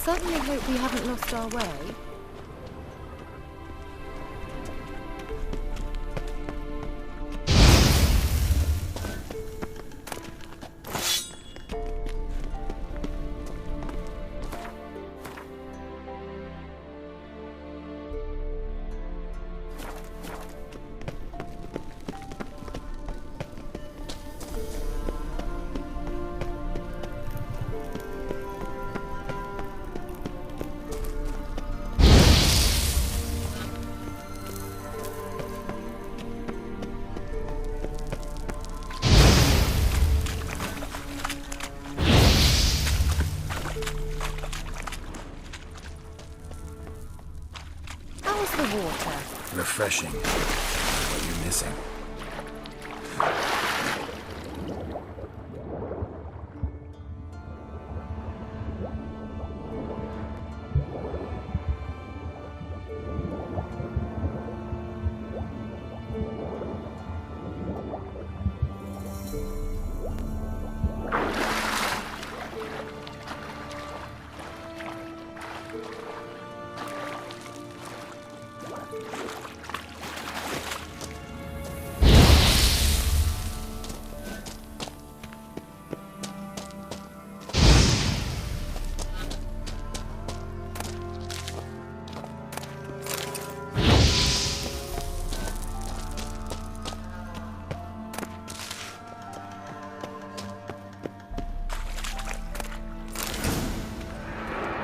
certainly hope we haven't lost our way. The water. Refreshing. What are you missing?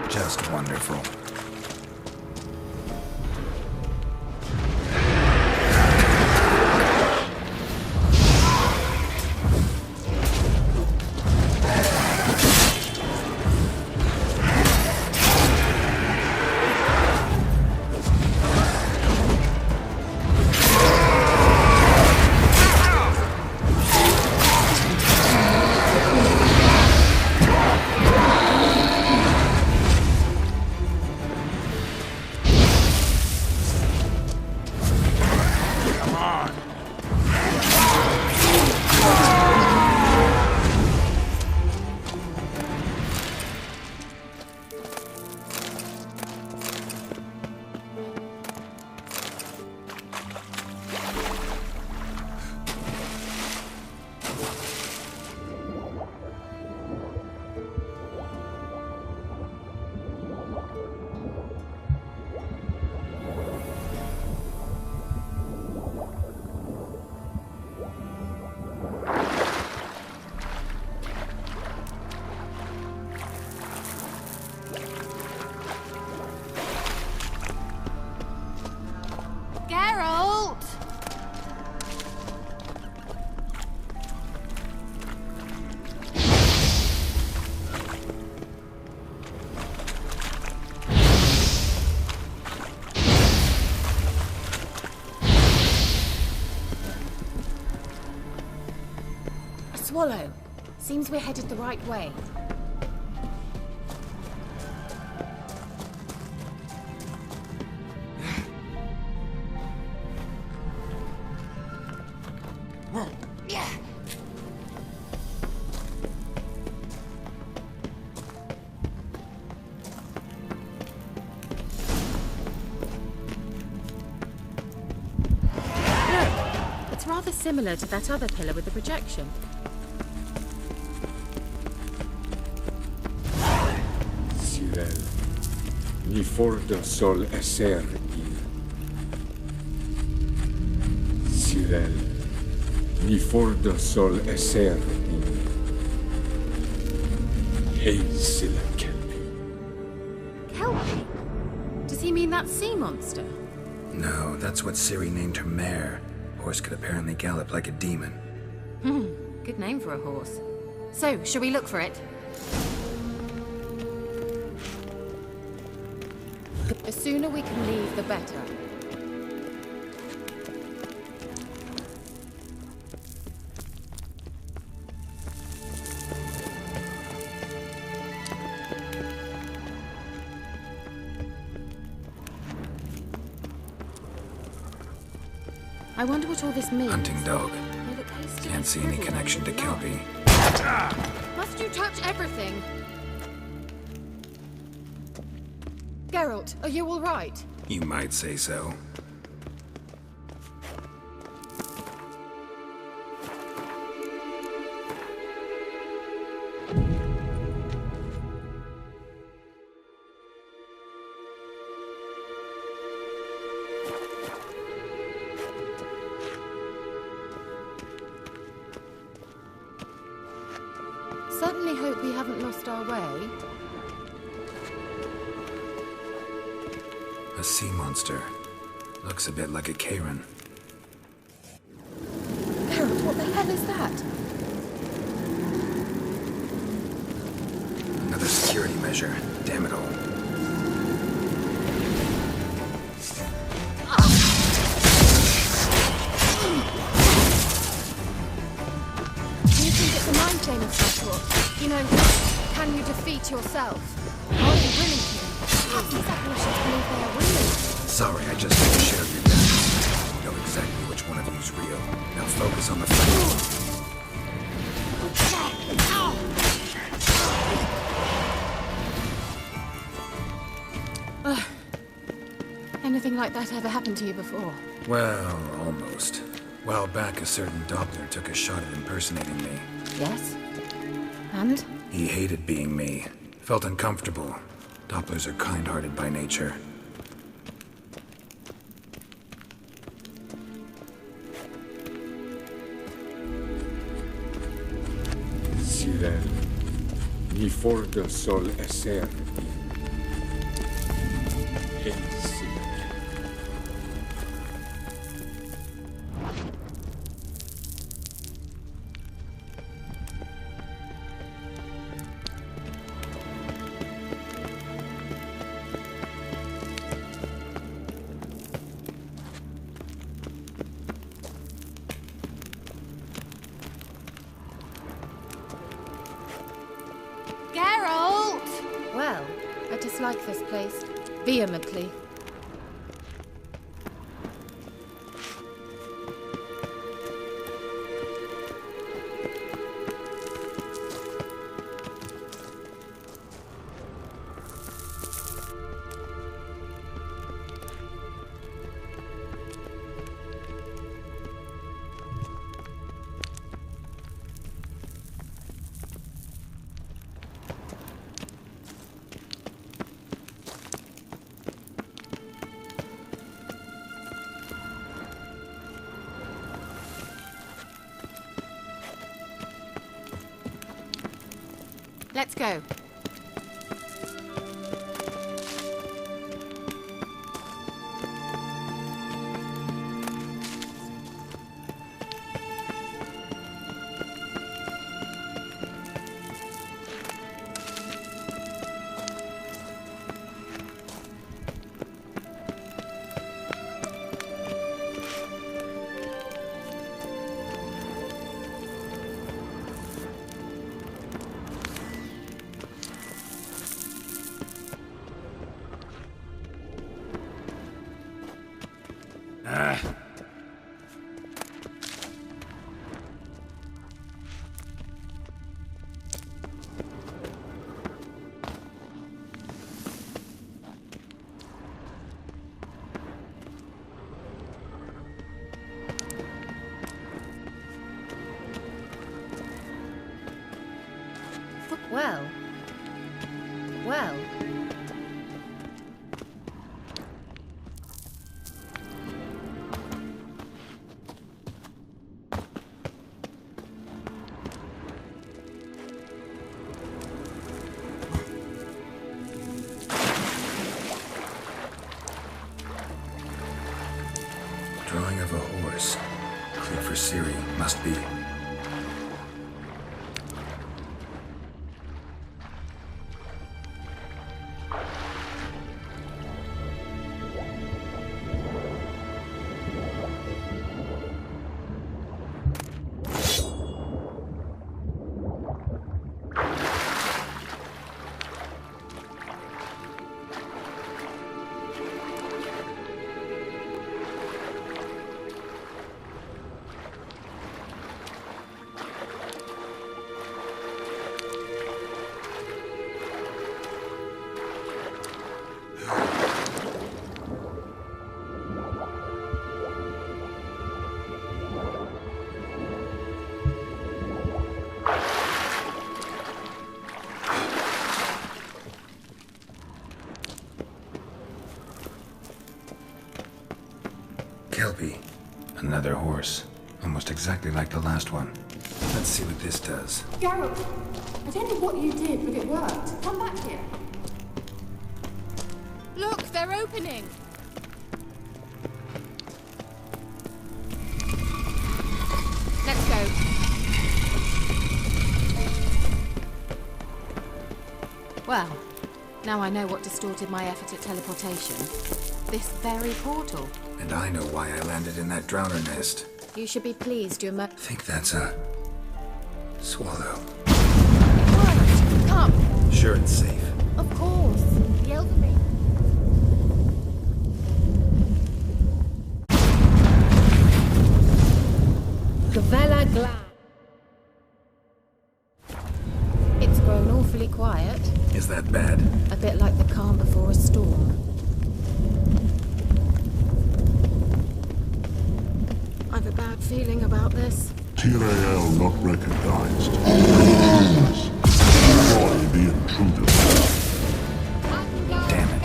Just wonderful. Swallow. Seems we're headed the right way. It's rather similar to that other pillar with the projection. Ni forda sol esser il. Cyril, ni forda sol esser il. Hazel Kelpie. Kelpie? Does he mean that sea monster? No, that's what Ciri named her mare. Horse could apparently gallop like a demon. Good name for a horse. So, shall we look for it? The sooner we can leave, the better. I wonder what all this means. Hunting dog. Can't see any connection to Kelpie. Must you touch everything? Geralt, are you all right? You might say so. Certainly hope we haven't lost our way. A sea monster. Looks a bit like a KEIRA. Geralt, what the hell is that? Another security measure. Damn it all. Do you think it's a mind chain of some sort? You know, can you defeat yourself? Are you willing to? Perhaps these apparitions believe they are willing. Sorry, I just want to share your death. You know exactly which one of you's real. Now focus on the fight. Anything like that ever happened to you before? Well, almost. While back, a certain Doppler took a shot at impersonating me. Yes? And? He hated being me. Felt uncomfortable. Dopplers are kind-hearted by nature. Sirel, mi fordo sol esser in Sirel. Geralt! Well, I dislike this place. Vehemently. Let's go. Well. Well. Drawing of a horse. Clear for Ciri, must be. Kelpie. Another horse. Almost exactly like the last one. Let's see what this does. Geralt, I don't know what you did, but it worked. Come back here. Look, they're opening! Let's go. Well, now I know what distorted my effort at teleportation. This very portal. And I know why I landed in that drowner nest. You should be pleased you I think that's a... swallow. What? Come! Sure it's safe. Of course. The elderly. Gavella Glan. It's grown awfully quiet. Is that bad? A bit like the calm before a storm. I've a bad feeling about this. KEIRA not recognized. Destroy the intruder. Damn it.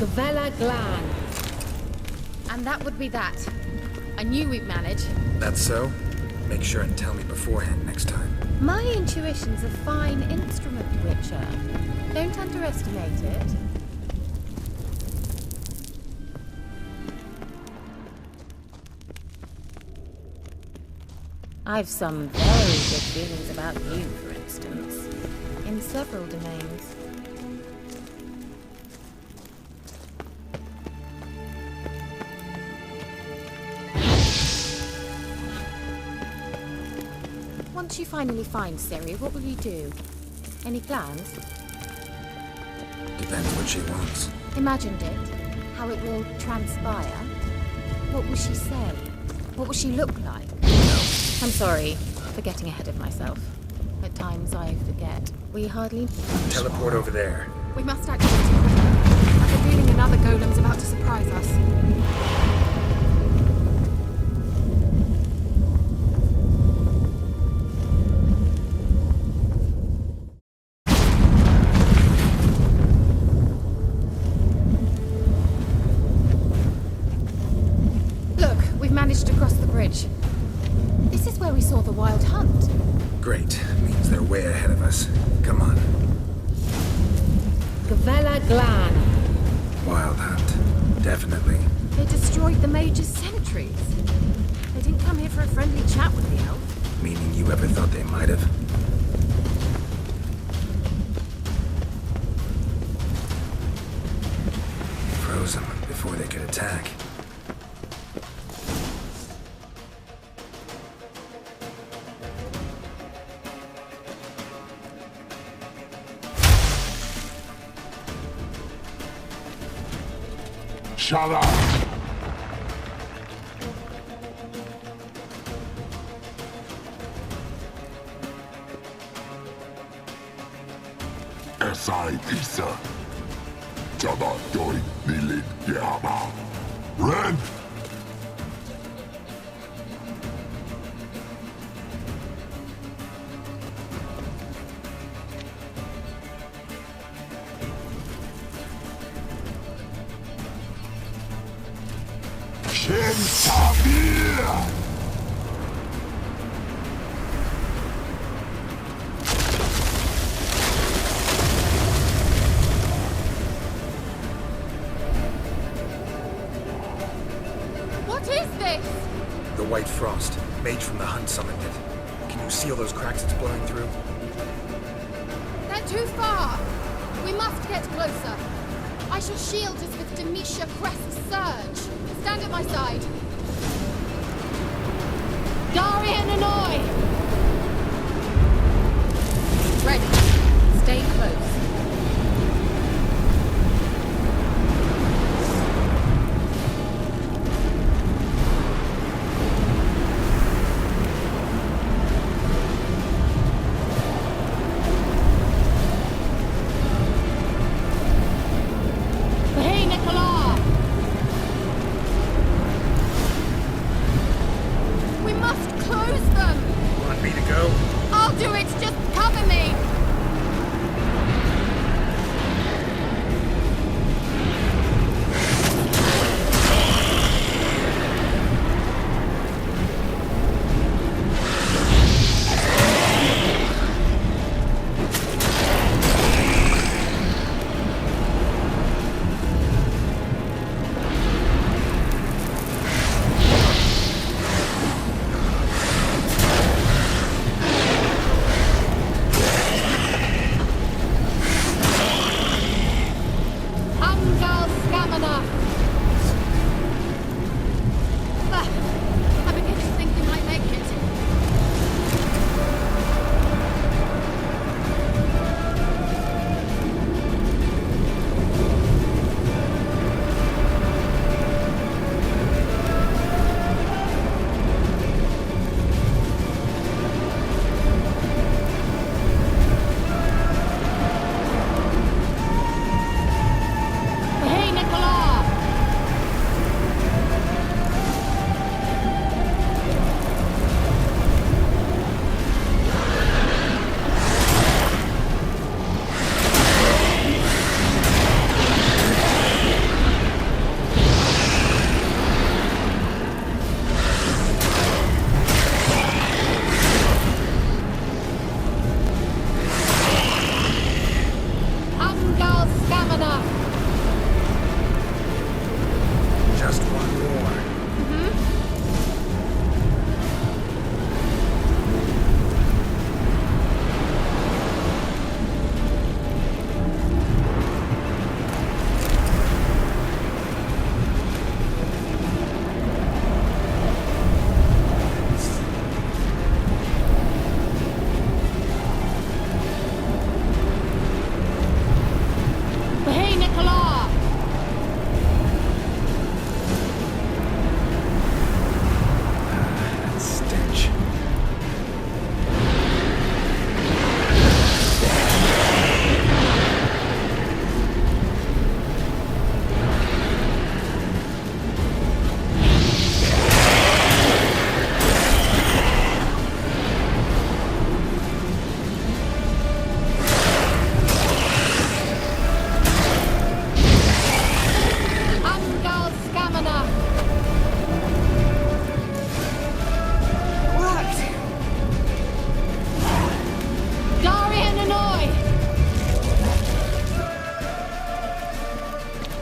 Gavella Glan. And that would be that. I knew we'd manage. That's so? Make sure and tell me beforehand next time. My intuition's a fine instrument, Witcher. Don't underestimate it. I've some very good feelings about you, for instance. In several domains. Once you finally find Ciri, what will you do? Any plans? Depends what she wants. Imagined it. How it will transpire. What will she say? What will she look like? I'm sorry for getting ahead of myself. At times I forget. We hardly... Teleport over there. We must activate it quickly. I have a feeling another golem's about to surprise us. Managed to cross the bridge. This is where we saw the wild hunt. Great. Means they're way ahead of us. Come on. Gavella Glan. Wild hunt. Definitely. They destroyed the Mage's sentries. They didn't come here for a friendly chat with the elf. Meaning you ever thought they might have? Froze them before they could attack. Shut up! Esai Isa. Jada doi nilin yama. Ren! What is this? The White Frost. Mage from the hunt summoned it. Can you seal those cracks it's blowing through? They're too far. We must get closer. I shall shield us with Demetia Cress's surge. Stand at my side. Darian and I! Ready. Stay close.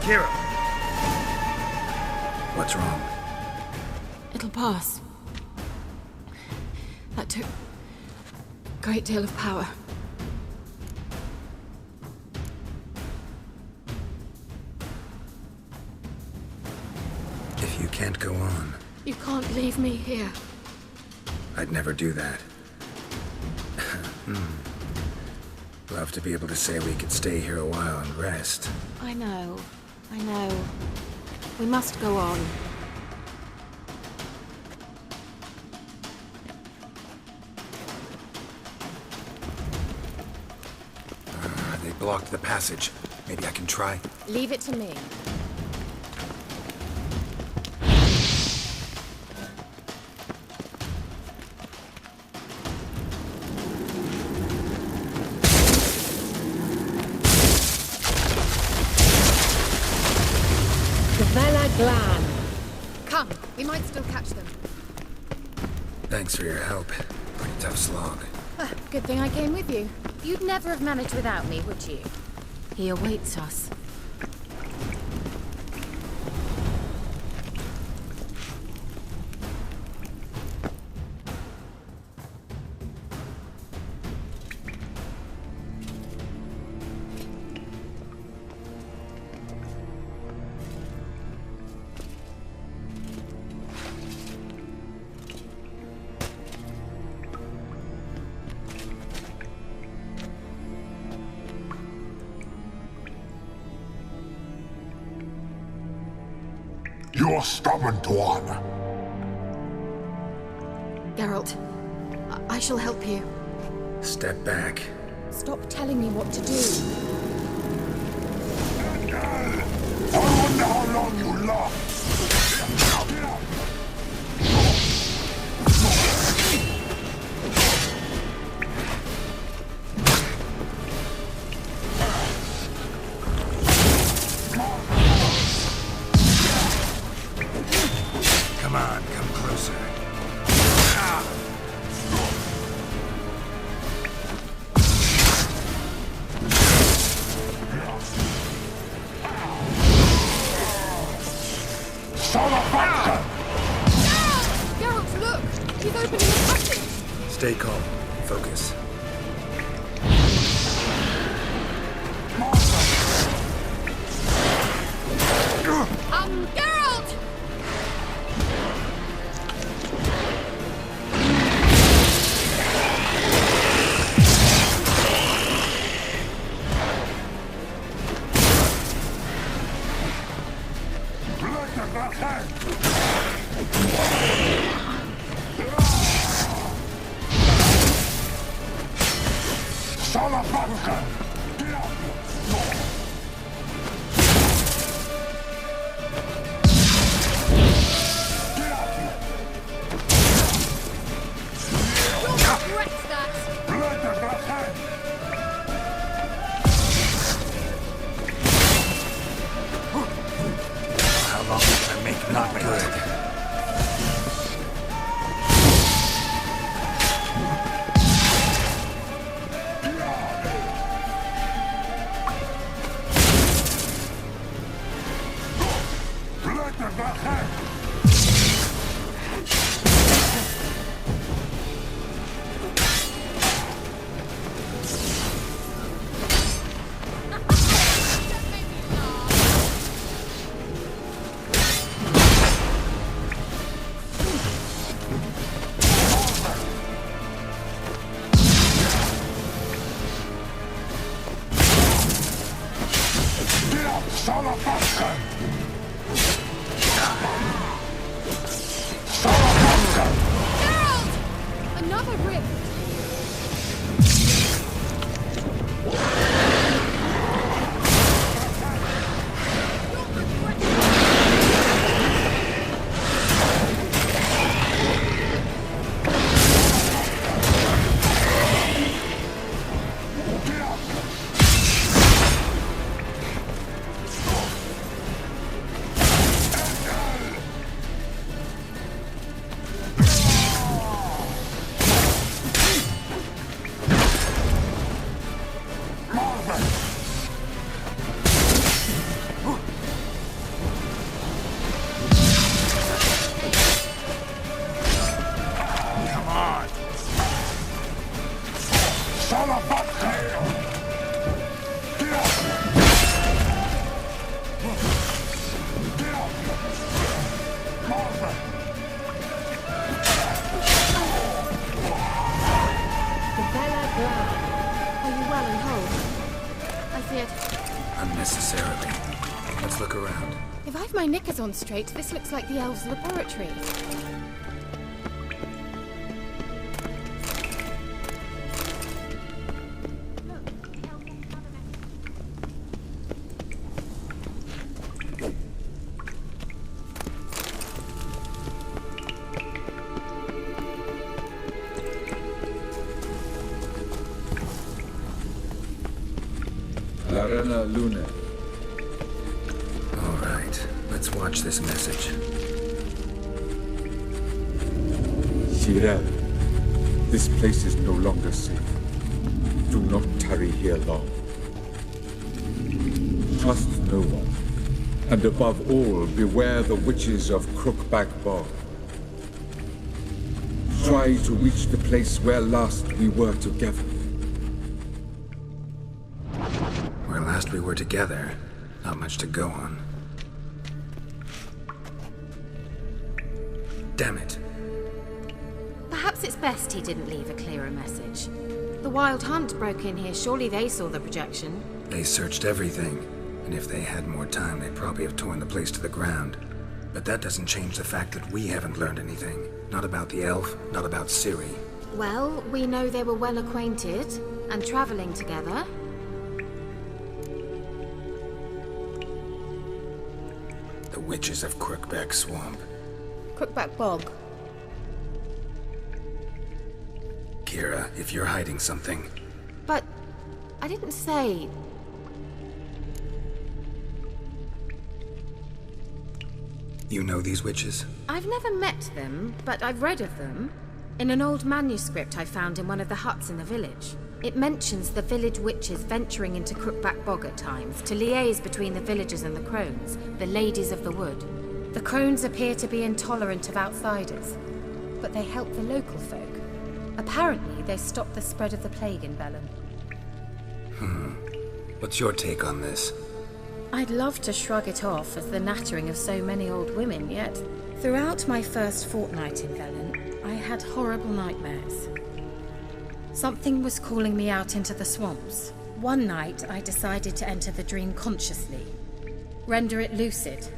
KEIRA! What's wrong? It'll pass. That took a great deal of power. If you can't go on, You can't leave me here. I'd never do that. Love to be able to say we could stay here a while and rest. I know. We must go on. They blocked the passage. Maybe I can try. Leave it to me. Glan. Come, we might still catch them. Thanks for your help. Pretty tough slog. Good thing I came with you. You'd never have managed without me, would you? He awaits us. You're stubborn one. Geralt, I shall help you. Step back. Stop telling me what to do. I wonder how long you last. Come on, come closer. Geralt, look! He's opening the passage! Stay calm. Focus. Geralt! How long can I make not good? Another rift! interfered. Unnecessarily. Let's look around. If I've my knickers on straight, this looks like the elves' laboratory. Arena Luna. All right, let's watch this message. KEIRA, this place is no longer safe. Do not tarry here long. Trust no one. And above all, beware the witches of Crookback Bog. Try to reach the place where last we were together. Where last we were together, not much to go on. Damn it. Perhaps it's best he didn't leave a clearer message. The Wild Hunt broke in here. Surely they saw the projection. They searched everything, and if they had more time, they'd probably have torn the place to the ground. But that doesn't change the fact that we haven't learned anything. Not about the elf, not about Ciri. Well, we know they were well acquainted and traveling together. The witches of Crookback Swamp. Crookback Bog. KEIRA, if you're hiding something... But I didn't say... You know these witches? I've never met them, but I've read of them. In an old manuscript I found in one of the huts in the village. It mentions the village witches venturing into Crookback Bog at times to liaise between the villagers and the crones, the ladies of the wood. The crones appear to be intolerant of outsiders, but they help the local folk. Apparently, they stopped the spread of the plague in Bellum. What's your take on this? I'd love to shrug it off as the nattering of so many old women, yet throughout my first fortnight in Velen, I had horrible nightmares. Something was calling me out into the swamps. One night, I decided to enter the dream consciously, render it lucid.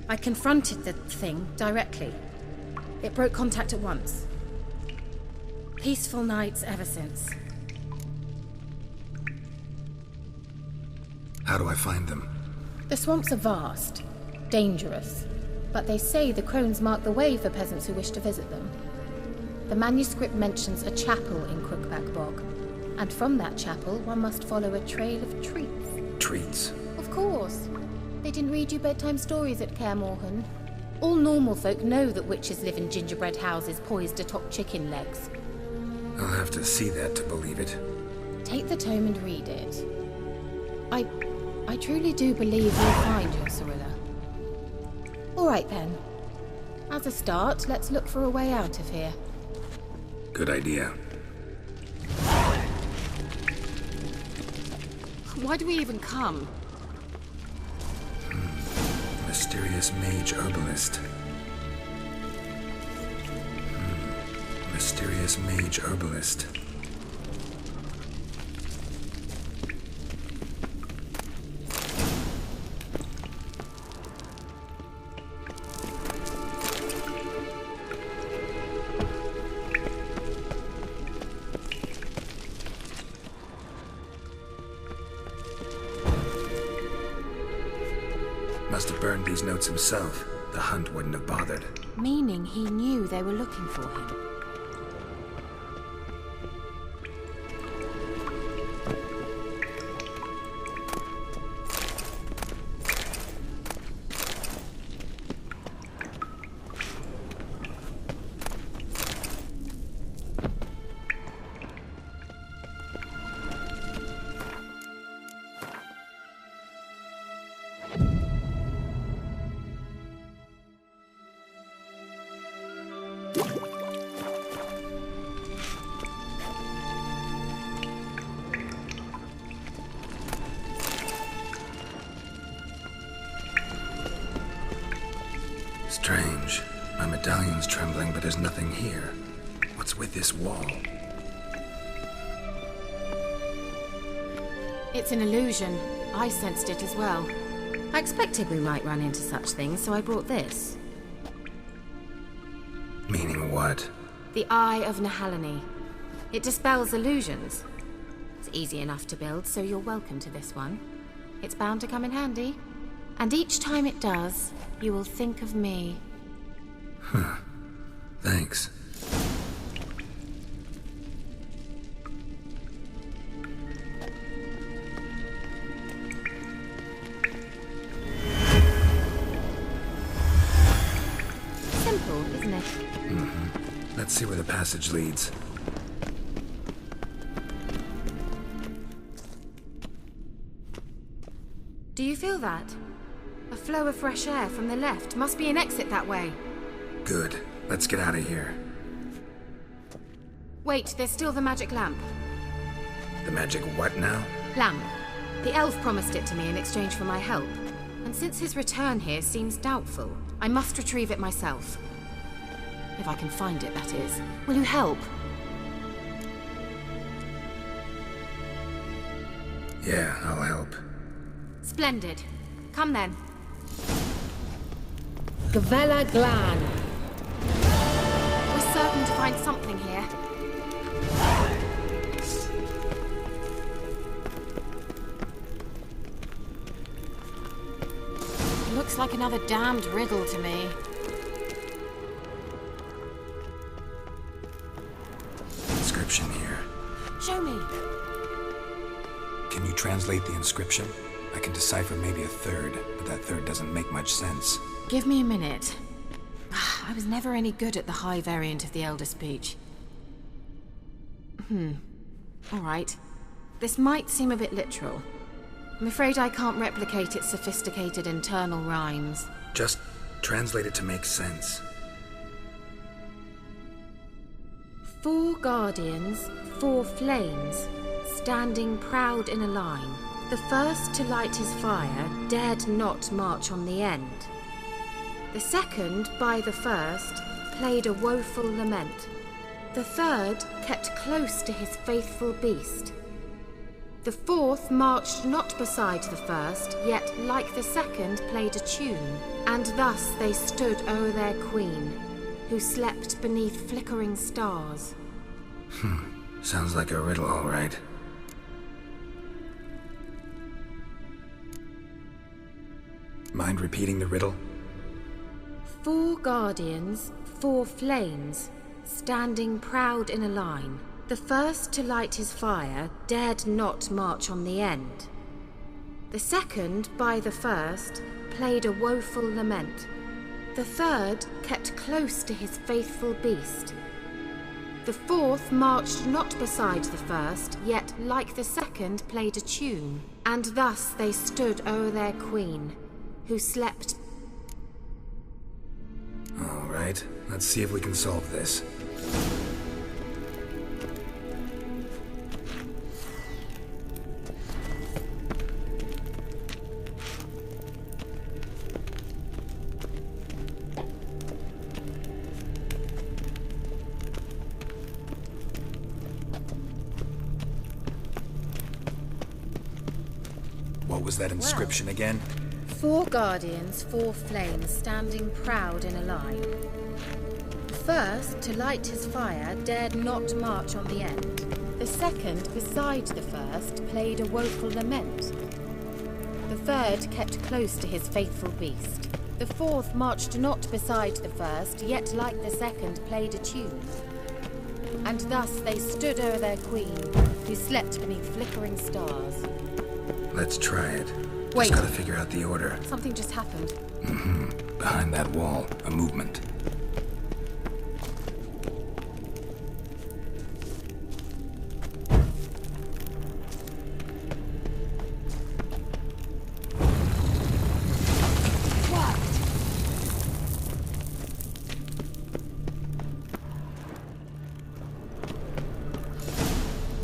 I confronted the thing directly. It broke contact at once. Peaceful nights ever since. How do I find them? The swamps are vast, dangerous, but they say the crones mark the way for peasants who wish to visit them. The manuscript mentions a chapel in Crookback Bog, and from that chapel one must follow a trail of treats. Treats? Of course. They didn't read you bedtime stories at Kaer Morhen. All normal folk know that witches live in gingerbread houses poised atop chicken legs. I'll have to see that to believe it. Take the tome and read it. I truly do believe you'll find your Cirilla. All right then. As a start, let's look for a way out of here. Good idea. Why do we even come? Mysterious mage herbalist. Mysterious mage herbalist. Must have burned these notes himself. The hunt wouldn't have bothered. Meaning he knew they were looking for him. Strange. My medallion's trembling, but there's nothing here. What's with this wall? It's an illusion. I sensed it as well. I expected we might run into such things, so I brought this. Meaning what? The Eye of Nehaleni. It dispels illusions. It's easy enough to build, so you're welcome to this one. It's bound to come in handy. And each time it does, you will think of me. Huh. Thanks. Simple, isn't it? Mm-hmm. Let's see where the passage leads. Do you feel that? A flow of fresh air from the left. Must be an exit that way. Good. Let's get out of here. Wait, there's still the magic lamp. The magic what now? Lamp. The elf promised it to me in exchange for my help. And since his return here seems doubtful, I must retrieve it myself. If I can find it, that is. Will you help? Yeah, I'll help. Splendid. Come then. Gavella Glan. We're certain to find something here. It looks like another damned riddle to me. Inscription here. Show me. Can you translate the inscription? I can decipher maybe a third, but that third doesn't make much sense. Give me a minute. I was never any good at the high variant of the Elder speech. All right. This might seem a bit literal. I'm afraid I can't replicate its sophisticated internal rhymes. Just translate it to make sense. 4 guardians, 4 flames, standing proud in a line. The first to light his fire dared not march on the end. The second, by the first, played a woeful lament. The third kept close to his faithful beast. The fourth marched not beside the first, yet like the second played a tune. And thus they stood o'er their queen, who slept beneath flickering stars. Sounds like a riddle, all right. Mind repeating the riddle? 4 guardians, 4 flames, standing proud in a line. The first to light his fire dared not march on the end. The second, by the first, played a woeful lament. The third kept close to his faithful beast. The fourth marched not beside the first, yet like the second played a tune. And thus they stood o'er their queen, who slept. All right, let's see if we can solve this. What was that inscription again? 4 guardians, 4 flames, standing proud in a line. The first, to light his fire, dared not march on the end. The second, beside the first, played a woeful lament. The third kept close to his faithful beast. The fourth marched not beside the first, yet like the second played a tune. And thus they stood o'er their queen, who slept beneath flickering stars. Let's try it. Wait. Just gotta figure out the order. Something just happened. Behind that wall, a movement.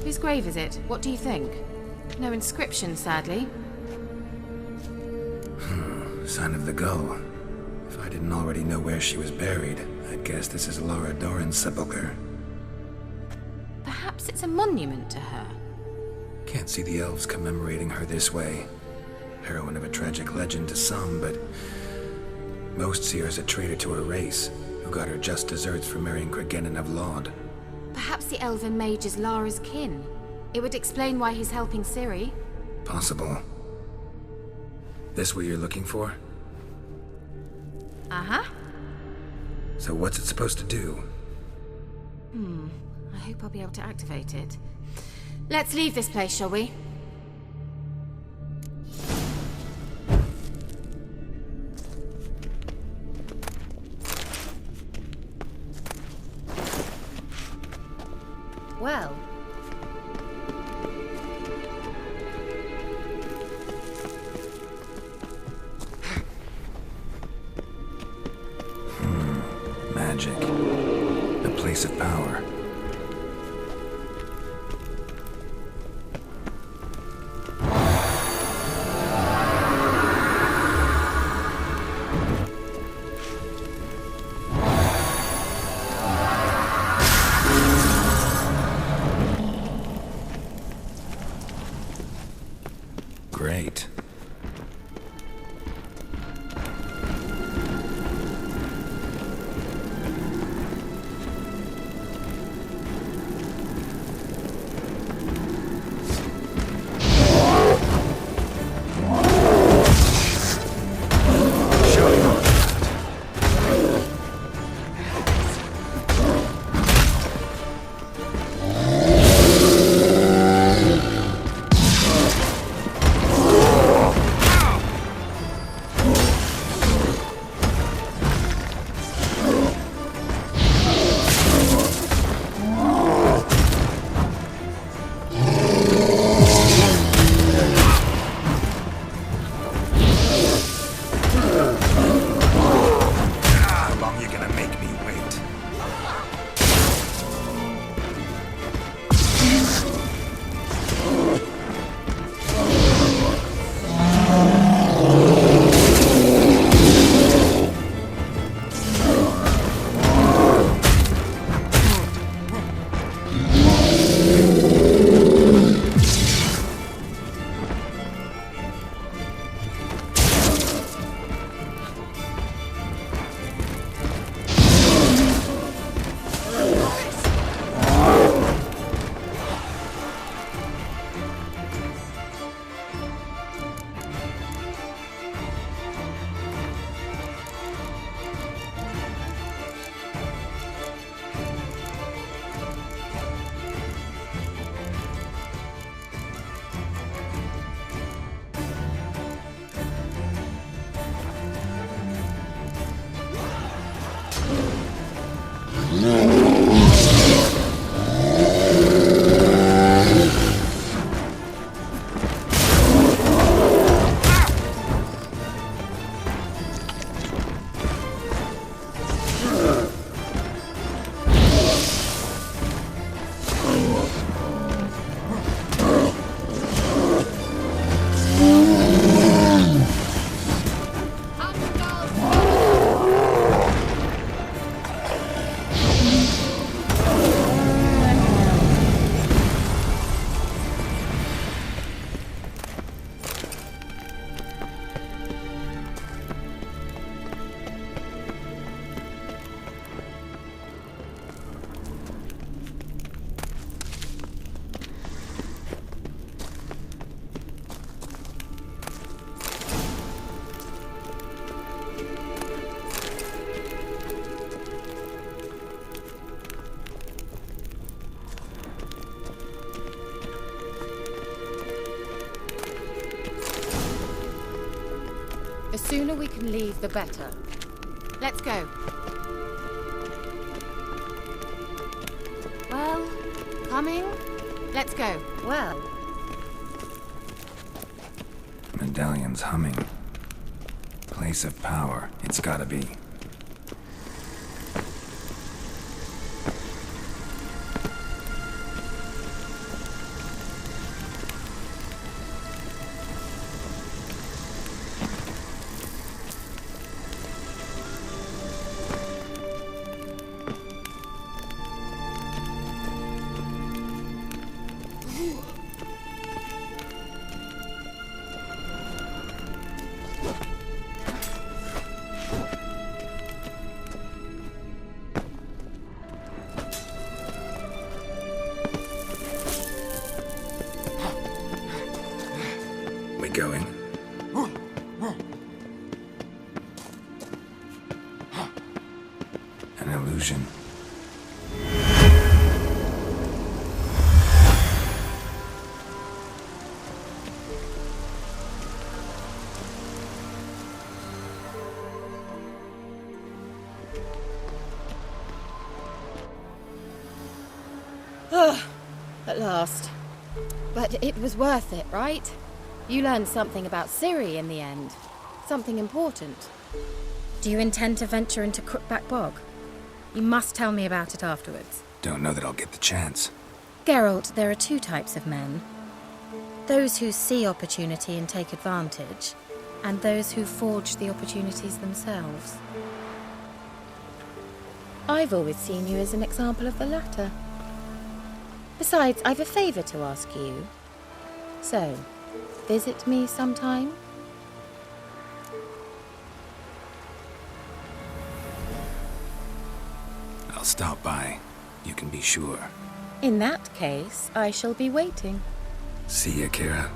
Whose grave is it? What do you think? No inscription, sadly. Sign of the gull. If I didn't already know where she was buried, I'd guess this is Laura Doran's sepulchre. Perhaps it's a monument to her. Can't see the elves commemorating her this way. Heroine of a tragic legend to some, but most see her as a traitor to her race, who got her just desserts for marrying Cregennan of Laud. Perhaps the elven mage is Lara's kin. It would explain why he's helping Ciri. Possible. This what you're looking for? Uh-huh. So what's it supposed to do? I hope I'll be able to activate it. Let's leave this place, shall we? Well. Magic. A place of power. Great. The sooner we can leave, the better. Let's go. Well, coming? Let's go. Well. Medallion's humming. Place of power. It's gotta be. going? An illusion. At last. But it was worth it, right? You learned something about Ciri in the end. Something important. Do you intend to venture into Crookback Bog? You must tell me about it afterwards. Don't know that I'll get the chance. Geralt, there are two types of men. Those who see opportunity and take advantage, and those who forge the opportunities themselves. I've always seen you as an example of the latter. Besides, I've a favour to ask you. So, visit me sometime? I'll stop by. You can be sure. In that case, I shall be waiting. See ya, KEIRA.